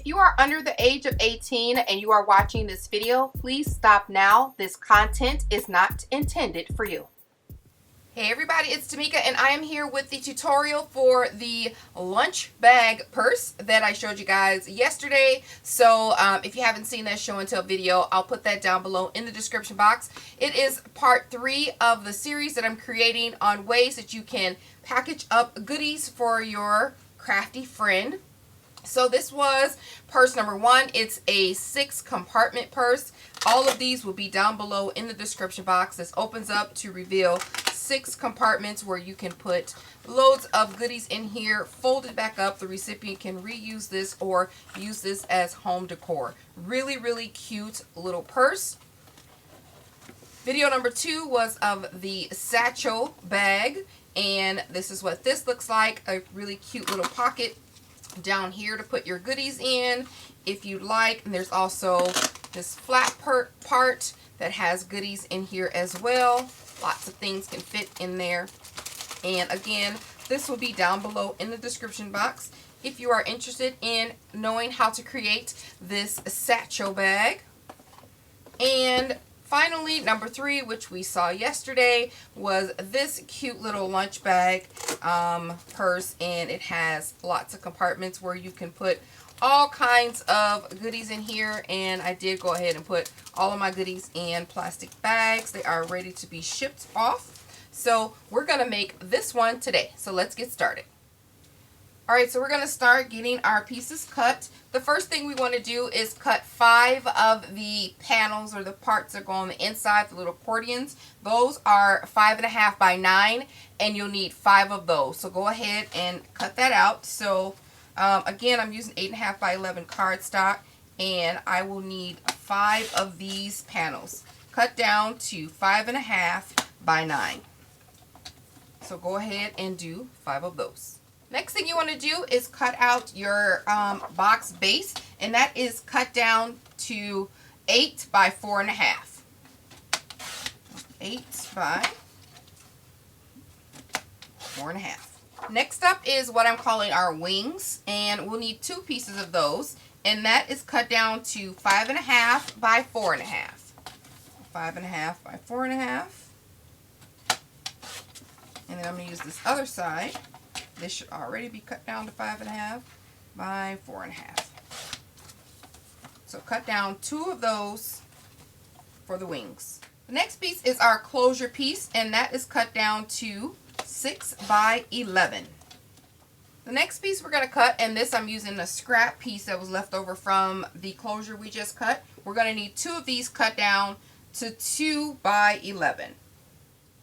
If you are under the age of 18 and you are watching this video, please stop now. This content is not intended for you. Hey everybody, it's Tmika and I am here with the tutorial for the lunch bag purse that I showed you guys yesterday. So if you haven't seen that show and tell video, I'll put that down below in the description box. It is part 3 of the series that I'm creating on ways that you can package up goodies for your crafty friend. So this was purse number 1. It's a 6 compartment purse. All of these will be down below in the description box. This opens up to reveal 6 compartments where you can put loads of goodies in here, fold it back up. The recipient can reuse this or use this as home decor. Really, really cute little purse. Video number 2 was of the satchel bag, and this is what this looks like. A really cute little pocket down here to put your goodies in if you'd like. And there's also this flat part that has goodies in here as well. Lots of things can fit in there. And again, this will be down below in the description box if you are interested in knowing how to create this satchel bag. And finally, number 3, which we saw yesterday, was this cute little lunch bag purse, and it has lots of compartments where you can put all kinds of goodies in here. And I did go ahead and put all of my goodies in plastic bags. They are ready to be shipped off. So we're going to make this one today. So let's get started. Alright, so we're going to start getting our pieces cut. The first thing we want to do is cut 5 of the panels, or the parts that go on the inside, the little accordions. Those are 5.5 by 9, and you'll need 5 of those. So go ahead and cut that out. So again, I'm using 8.5 by 11 cardstock, and I will need 5 of these panels. Cut down to 5.5 by 9. So go ahead and do 5 of those. Next thing you want to do is cut out your box base, and that is cut down to 8 by 4.5. 8 by 4.5. Next up is what I'm calling our wings, and we'll need 2 pieces of those, and that is cut down to 5.5 by 4.5. 5.5 by 4.5. And then I'm going to use this other side. This should already be cut down to 5.5 by 4.5. So cut down 2 of those for the wings. The next piece is our closure piece, and that is cut down to 6 by 11. The next piece we're going to cut, and this I'm using a scrap piece that was left over from the closure we just cut. We're going to need 2 of these cut down to 2 by 11. I'm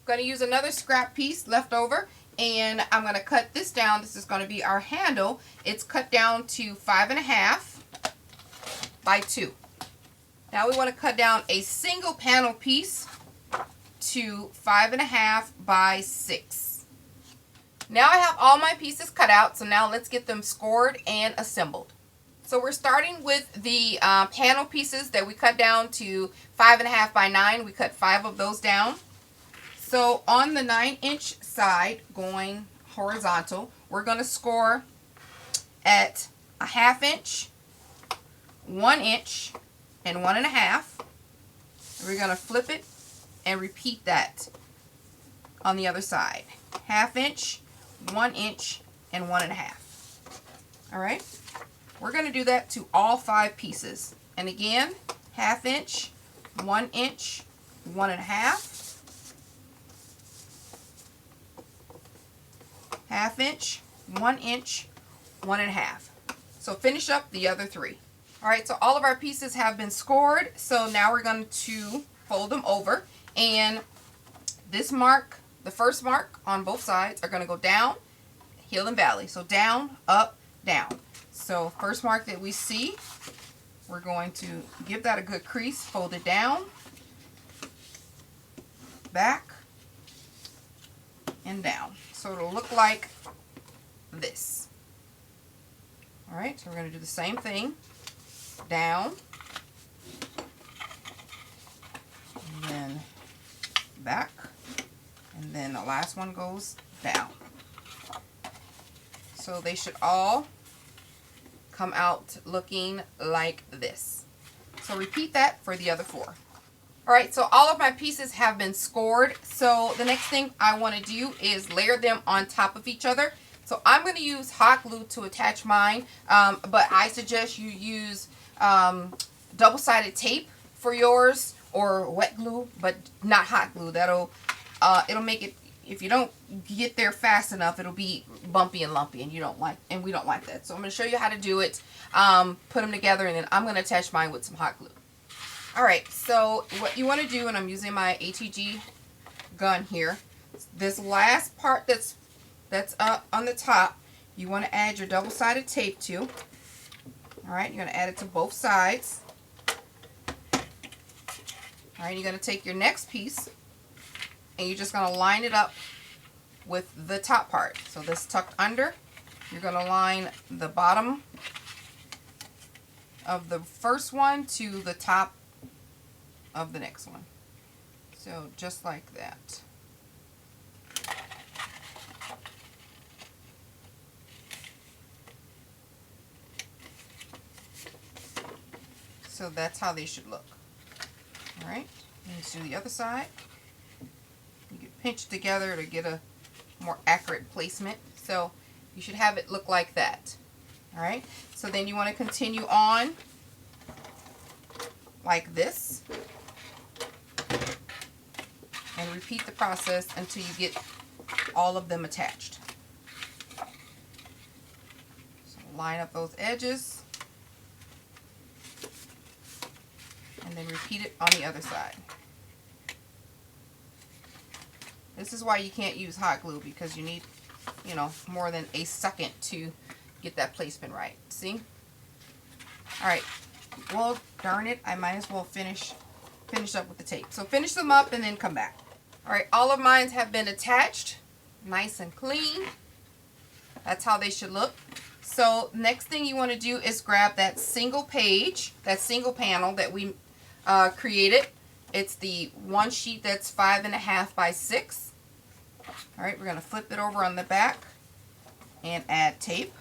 going to use another scrap piece left over, and I'm going to cut this down. This is going to be our handle. It's cut down to 5.5 by 2. Now we want to cut down a single panel piece to 5.5 by 6. Now I have all my pieces cut out, so now let's get them scored and assembled. So we're starting with the panel pieces that we cut down to 5.5 by 9. We cut 5 of those down. So on the 9-inch side, going horizontal, we're going to score at a 1/2 inch, 1 inch, and 1.5. We're going to flip it and repeat that on the other side. 1/2 inch, 1 inch, and 1.5. Alright, we're going to do that to all 5 pieces. And again, 1/2 inch, 1 inch, 1.5. 1/2 inch, 1 inch, 1.5. So finish up the other 3. Alright, so all of our pieces have been scored. So now we're going to fold them over. And this mark, the first mark on both sides, are going to go down, hill and valley. So down, up, down. So first mark that we see, we're going to give that a good crease, fold it down, back, and down. So it'll look like this. Alright, so we're going to do the same thing. Down. And then back. And then the last one goes down. So they should all come out looking like this. So repeat that for the other 4. Alright, so all of my pieces have been scored. So the next thing I want to do is layer them on top of each other. So I'm going to use hot glue to attach mine, but I suggest you use double-sided tape for yours, or wet glue, but not hot glue. That'll it'll make it, if you don't get there fast enough, it'll be bumpy and lumpy, and we don't like that. So I'm going to show you how to do it. Put them together, and then I'm going to attach mine with some hot glue. Alright, so what you want to do, and I'm using my ATG gun here, this last part that's on the top, you want to add your double-sided tape to. Alright, you're going to add it to both sides. Alright, you're going to take your next piece, and you're just going to line it up with the top part. So this tucked under, you're going to line the bottom of the first one to the top of the next one. So just like that. So that's how they should look. Alright, let's do the other side. You can pinch together to get a more accurate placement. So you should have it look like that. Alright, so then you want to continue on like this. And repeat the process until you get all of them attached. So line up those edges. And then repeat it on the other side. This is why you can't use hot glue, because you need, you know, more than a second to get that placement right. See? Alright. Well, darn it, I might as well finish up with the tape. So finish them up and then come back. Alright, all of mine have been attached. Nice and clean. That's how they should look. So next thing you want to do is grab that single page, that single panel that we created. It's the one sheet that's 5.5 by 6. Alright, we're going to flip it over on the back and add tape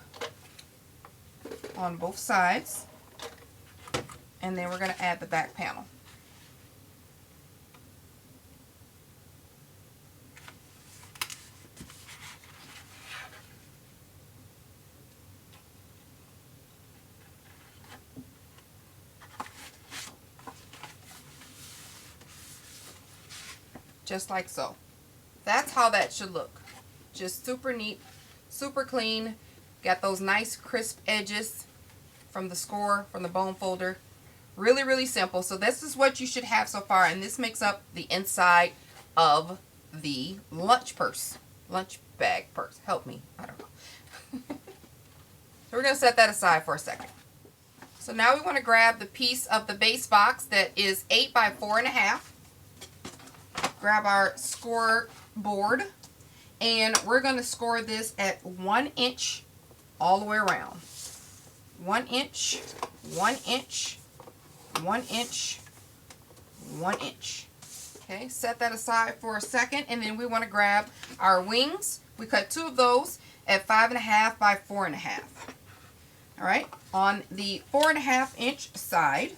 on both sides. And then we're going to add the back panel. Just like so. That's how that should look. Just super neat, super clean. Got those nice crisp edges from the score, from the bone folder. Really, really simple. So this is what you should have so far, and this makes up the inside of the lunch purse. Lunch bag purse. Help me. I don't know. So we're going to set that aside for a second. So now we want to grab the piece of the base box that is 8 by 4.5. Grab our score board, and we're going to score this at 1 inch all the way around. 1 inch, 1 inch, 1 inch, 1 inch. Okay, set that aside for a second, and then we want to grab our wings. We cut 2 of those at 5.5 by 4.5. All right, on the 4.5 inch side,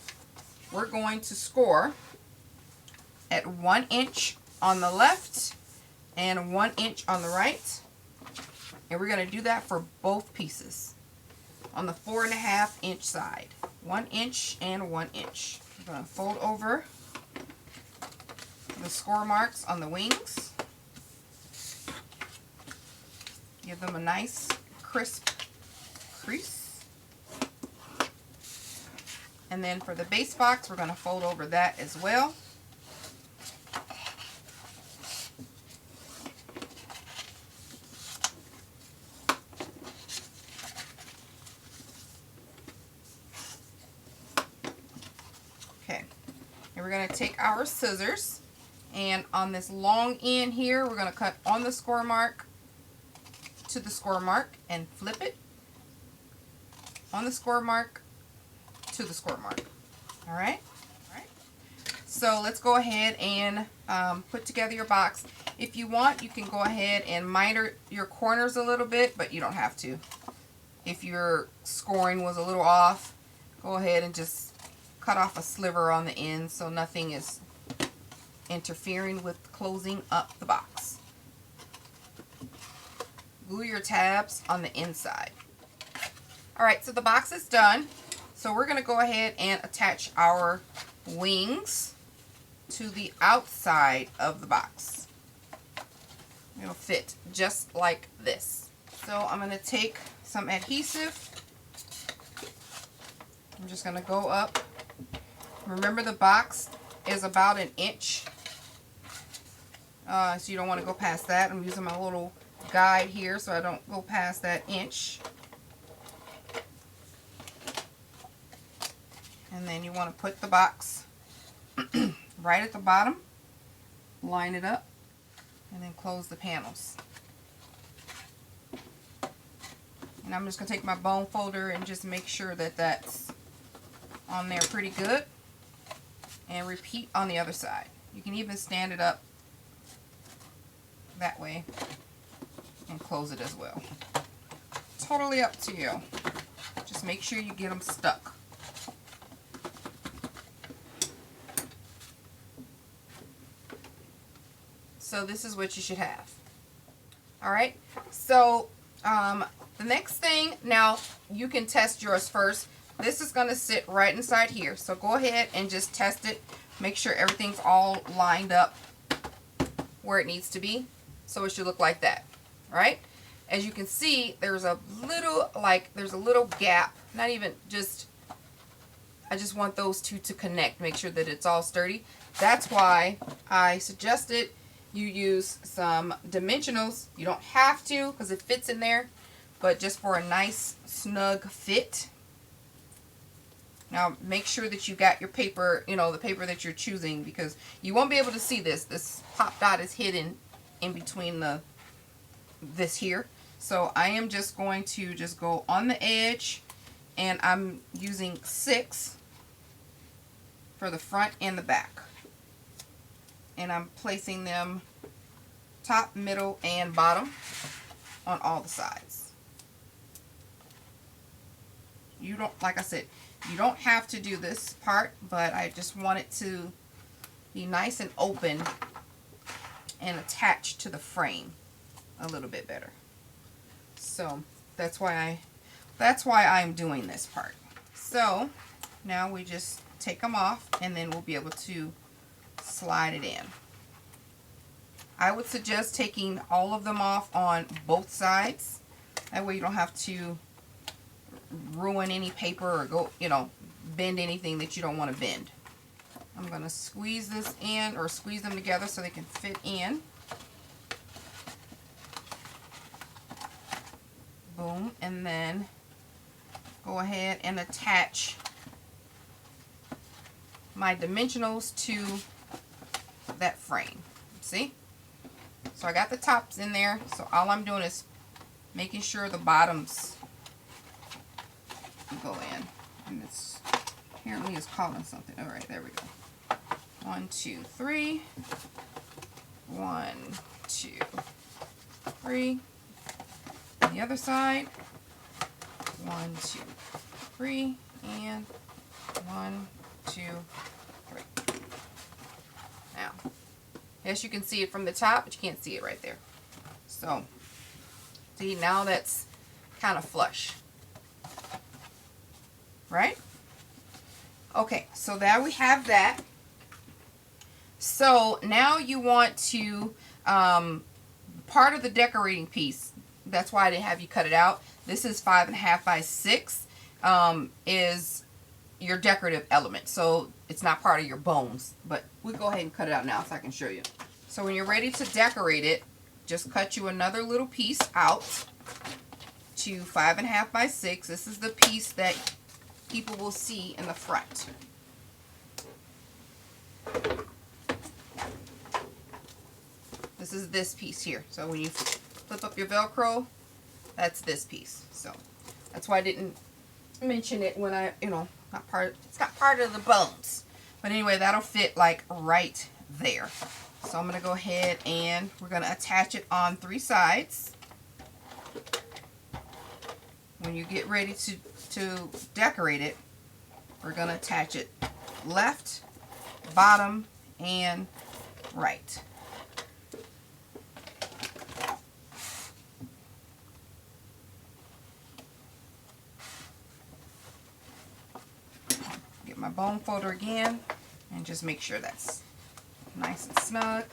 we're going to score at 1 inch on the left and 1 inch on the right, and we're going to do that for both pieces on the 4.5 inch side. 1 inch and 1 inch. We're going to fold over the score marks on the wings, give them a nice crisp crease, and then for the base box we're going to fold over that as well. We're going to take our scissors, and on this long end here, we're going to cut on the score mark to the score mark and flip it on the score mark to the score mark. All right? All right. So let's go ahead and put together your box. If you want, you can go ahead and miter your corners a little bit, but you don't have to. if your scoring was a little off, go ahead and just cut off a sliver on the end so nothing is interfering with closing up the box. Glue your tabs on the inside. Alright, so the box is done. So we're going to go ahead and attach our wings to the outside of the box. It'll fit just like this. So I'm going to take some adhesive. I'm just going to go up. Remember, the box is about an inch. So you don't want to go past that. I'm using my little guide here so I don't go past that inch. And then you want to put the box right at the bottom, line it up, and then close the panels. And I'm just going to take my bone folder and just make sure that that's on there pretty good. And repeat on the other side. You can even stand it up that way and close it as well. Totally up to you. Just make sure you get them stuck. So this is what you should have. Alright, so the next thing, now you can test yours first. This is going to sit right inside here. So go ahead and just test it. Make sure everything's all lined up where it needs to be. So it should look like that. Alright? As you can see, there's a little, there's a little gap. Not even just, I just want those two to connect. Make sure that it's all sturdy. That's why I suggested you use some dimensionals. You don't have to because it fits in there, but just for a nice snug fit. Now make sure that you got your paper, you know, the paper that you're choosing, because you won't be able to see this. This pop dot is hidden in between this here. So I am just going to just go on the edge, and I'm using 6 for the front and the back. And I'm placing them top, middle, and bottom on all the sides. You don't, like I said, you don't have to do this part, but I just want it to be nice and open and attached to the frame a little bit better. So that's why I'm doing this part. So now we just take them off, and then we'll be able to slide it in. I would suggest taking all of them off on both sides. That way you don't have to ruin any paper or go, you know, bend anything that you don't want to bend. I'm going to squeeze this in, or squeeze them together so they can fit in. Boom. And then go ahead and attach my dimensionals to that frame. See? So I got the tops in there, so all I'm doing is making sure the bottoms go in. And it's apparently is calling something. Alright, there we go. 1, 2, 3. 1, 2, 3. On the other side. 1, 2, 3. And 1, 2, 3. Now, yes, you can see it from the top, but you can't see it right there. So, see, now that's kind of flush. Right? Okay, so there we have that. So now you want to, part of the decorating piece, that's why I didn't have you cut it out. This is 5.5 by 6, is your decorative element. So it's not part of your bones, but we'll go ahead and cut it out now so I can show you. So when you're ready to decorate it, just cut you another little piece out to 5.5 by 6. This is the piece that people will see in the front. This is this piece here. So when you flip up your Velcro, that's this piece. So that's why I didn't mention it when I, you know, it's not part of the bones. But anyway, that'll fit like right there. So I'm going to go ahead and we're going to attach it on 3 sides. when you get ready to decorate it, we're going to attach it left, bottom, and right. Get my bone folder again and just make sure that's nice and snug.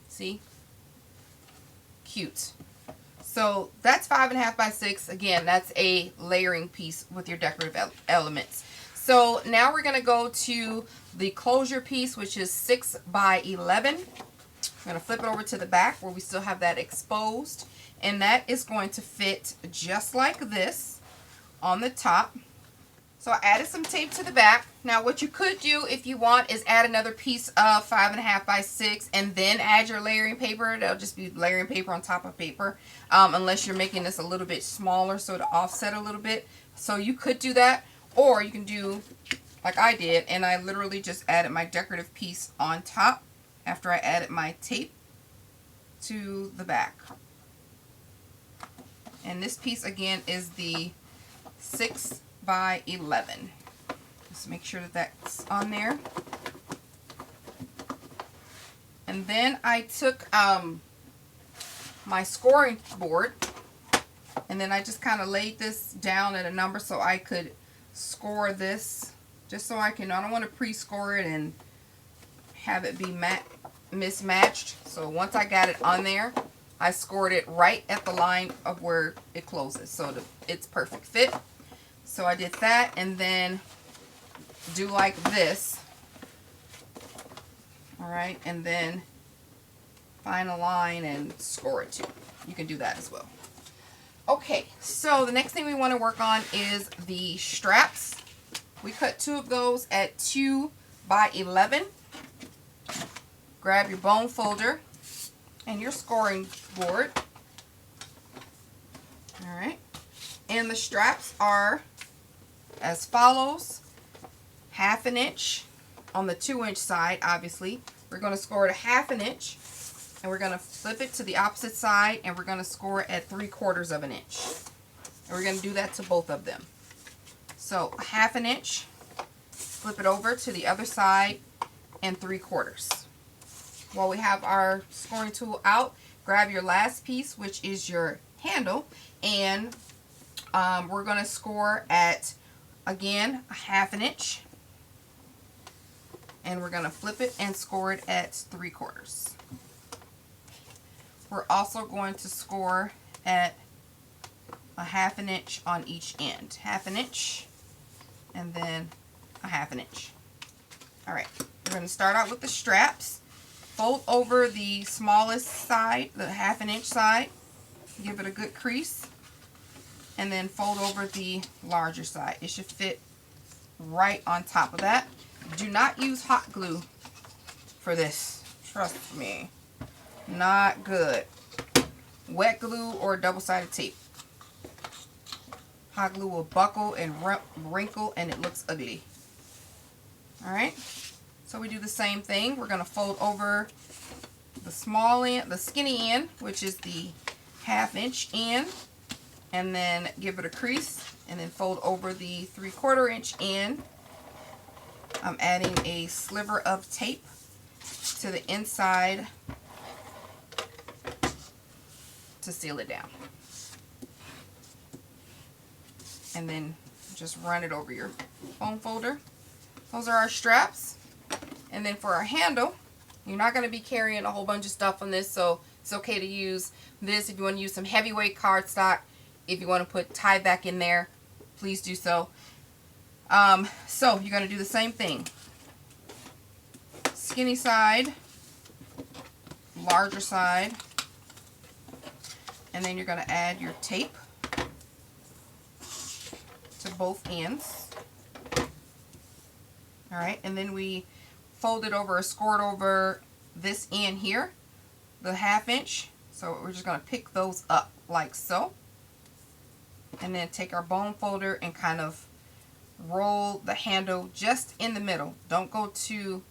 See? Cute. So that's 5.5 by 6. Again, that's a layering piece with your decorative elements. So now we're going to go to the closure piece, which is 6 by 11. I'm going to flip it over to the back where we still have that exposed. And that is going to fit just like this on the top. So I added some tape to the back. Now what you could do if you want is add another piece of 5.5 by 6 and then add your layering paper. That'll just be layering paper on top of paper, unless you're making this a little bit smaller so to offset a little bit. So you could do that, or you can do like I did, and I literally just added my decorative piece on top after I added my tape to the back. And this piece again is the 6 by 11. Just make sure that that's on there. And then I took my scoring board, and then I just kind of laid this down at a number so I could score this, just so I don't want to pre-score it and have it be mismatched. So once I got it on there, I scored it right at the line of where it closes, so it's perfect fit. So I did that, and then do like this. Alright, and then find a line and score it too. You can do that as well. Okay, so the next thing we want to work on is the straps. We cut 2 of those at 2 by 11. Grab your bone folder and your scoring board. Alright, and the straps are as follows: 1/2 inch on the 2-inch side. Obviously we're going to score it 1/2 inch, and we're going to flip it to the opposite side, and we're going to score it at 3/4 inch, and we're going to do that to both of them. So 1/2 inch, flip it over to the other side, and 3/4. While we have our scoring tool out, grab your last piece, which is your handle, and we're going to score at, again, 1/2 inch, and we're going to flip it and score it at 3/4. We're also going to score at 1/2 inch on each end. 1/2 inch, and then 1/2 inch. Alright, we're going to start out with the straps. Fold over the smallest side, the 1/2 inch side, give it a good crease, and then fold over the larger side. It should fit right on top of that. Do not use hot glue for this. Trust me. Not good. Wet glue or double-sided tape. Hot glue will buckle and wrinkle, and it looks ugly. Alright, so we do the same thing. We're going to fold over the small end, the skinny end, which is the 1/2 inch end, and then give it a crease, and then fold over the 3/4 inch end. I'm adding a sliver of tape to the inside to seal it down. And then just run it over your bone folder. Those are our straps. And then for our handle, you're not going to be carrying a whole bunch of stuff on this, so it's okay to use this. If you want to use some heavyweight cardstock, if you want to put tie back in there, please do so. So you're going to do the same thing. Skinny side, larger side, and then you're going to add your tape to both ends. Alright, and then we fold it over or score it over this end here, the 1/2 inch. So we're just going to pick those up like so. And then take our bone folder and kind of roll the handle just in the middle. Don't go to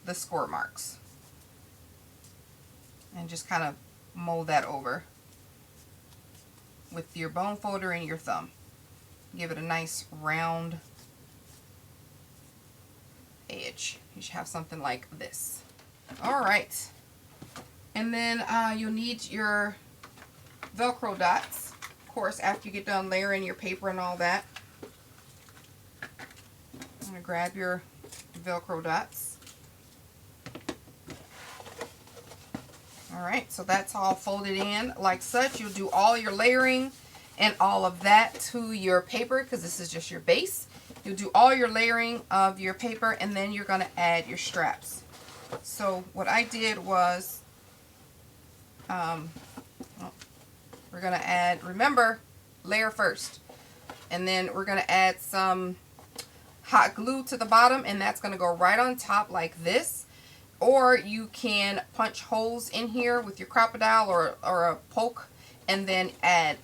the score marks. And just kind of mold that over. with your bone folder and your thumb. Give it a nice round edge. You should have something like this. All right. And then you'll need your Velcro dots, of course, after you get done layering your paper and all that. I'm going to grab your Velcro dots. Alright, so that's all folded in like such. You'll do all your layering and all of that to your paper because this is just your base. You'll do all your layering of your paper and then you're going to add your straps. So what I did was, we're going to add, remember, layer first. And then we're going to add some hot glue to the bottom, and that's going to go right on top like this. Or you can punch holes in here with your crocodile or a poke and then add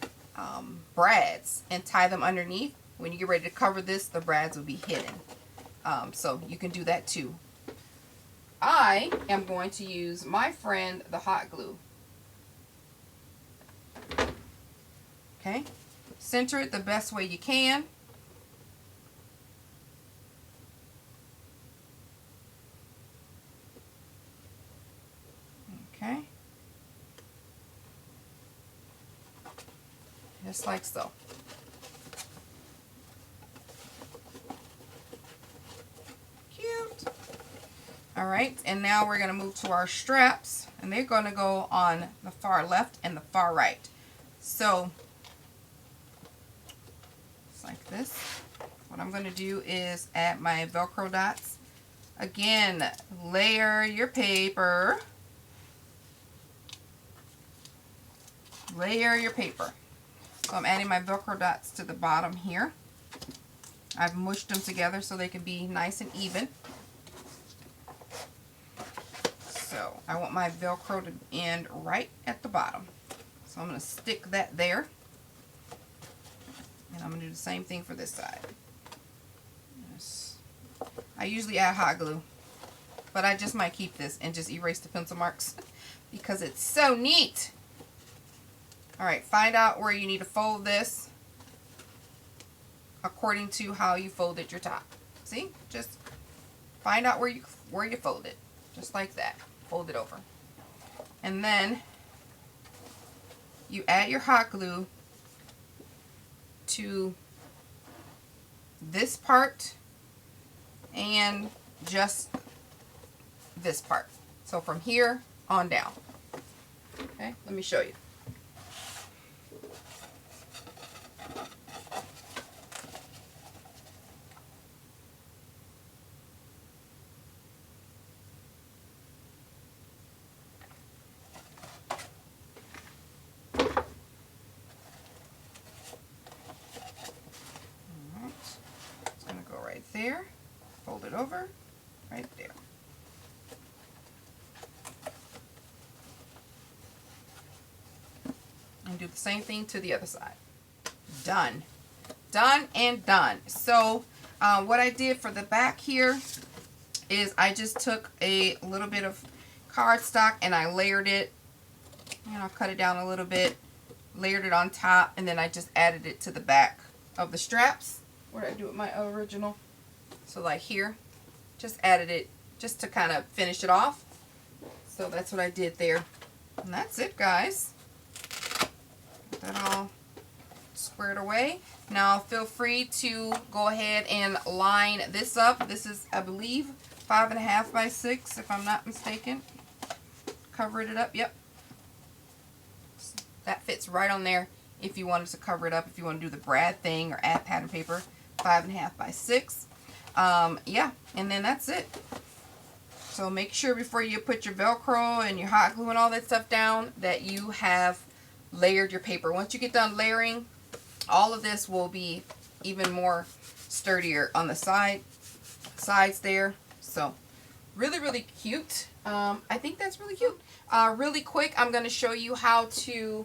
brads and tie them underneath. When you get ready to cover this, the brads will be hidden. So you can do that too. I am going to use my friend the hot glue. Okay, center it the best way you can. Okay, just like so. Cute. All right, and now we're going to move to our straps, and they're going to go on the far left and the far right. So, just like this. What I'm going to do is add my Velcro dots. Again, layer your paper. Layer your paper. So I'm adding my Velcro dots to the bottom here. I've mushed them together so they can be nice and even. So I want my Velcro to end right at the bottom. So I'm going to stick that there. And I'm going to do the same thing for this side. I usually add hot glue, but I just might keep this and just erase the pencil marks because it's so neat. Alright, find out where you need to fold this according to how you folded your top. See? Just find out where you fold it. Just like that. Fold it over. And then you add your hot glue to this part and just this part. So from here on down. Okay, let me show you. There, fold it over, right there. And do the same thing to the other side. Done. Done and done. So what I did for the back here is I just took a little bit of cardstock and I layered it. And I'll cut it down a little bit, layered it on top, and then I just added it to the back of the straps. What did I do with my original? So like here, just added it just to kind of finish it off. So that's what I did there. And that's it, guys. Get that all squared away. Now feel free to go ahead and line this up. This is, I believe, 5.5 by 6, if I'm not mistaken. Covered it up, yep. That fits right on there if you wanted to cover it up, if you want to do the brad thing or add pattern paper. 5.5 by 6. Yeah, and then that's it. So make sure before you put your Velcro and your hot glue and all that stuff down that you have layered your paper. Once you get done layering, all of this will be even more sturdier on the sides there. So really, really cute. I think that's really cute. Really quick, I'm going to show you how to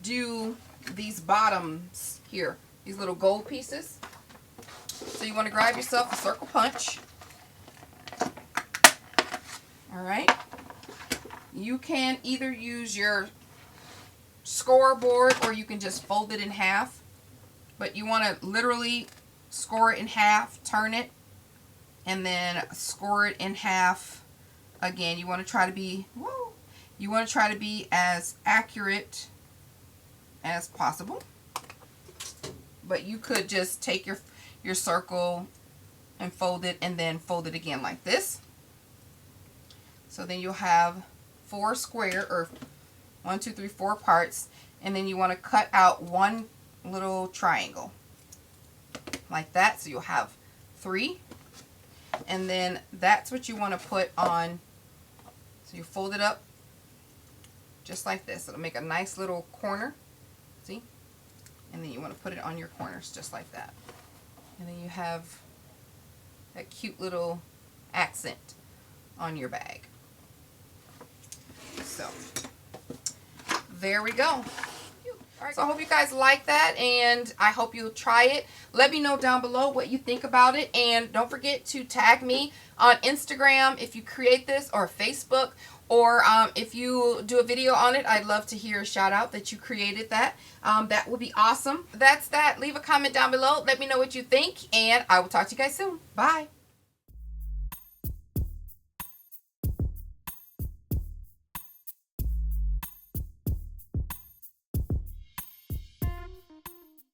do these bottoms here. These little gold pieces. So you want to grab yourself a circle punch. Alright. You can either use your scoreboard, or you can just fold it in half. But you want to literally score it in half, turn it, and then score it in half again. You want to try to be, you want to try to be as accurate as possible. But you could just take your circle and fold it, and then fold it again like this. So then you'll have 4 square, or 1, 2, 3, 4 parts, and then you want to cut out one little triangle like that. So you'll have 3, and then that's what you want to put on. So you fold it up just like this. It'll make a nice little corner, see? And then you want to put it on your corners just like that. And then you have that cute little accent on your bag. So there we go. So I hope you guys like that, and I hope you'll try it. Let me know down below what you think about it, and don't forget to tag me on Instagram if you create this, or Facebook, or if you do a video on it. I'd love to hear a shout out that you created that. That would be awesome. That's that. Leave a comment down below. Let me know what you think, and I will talk to you guys soon. Bye.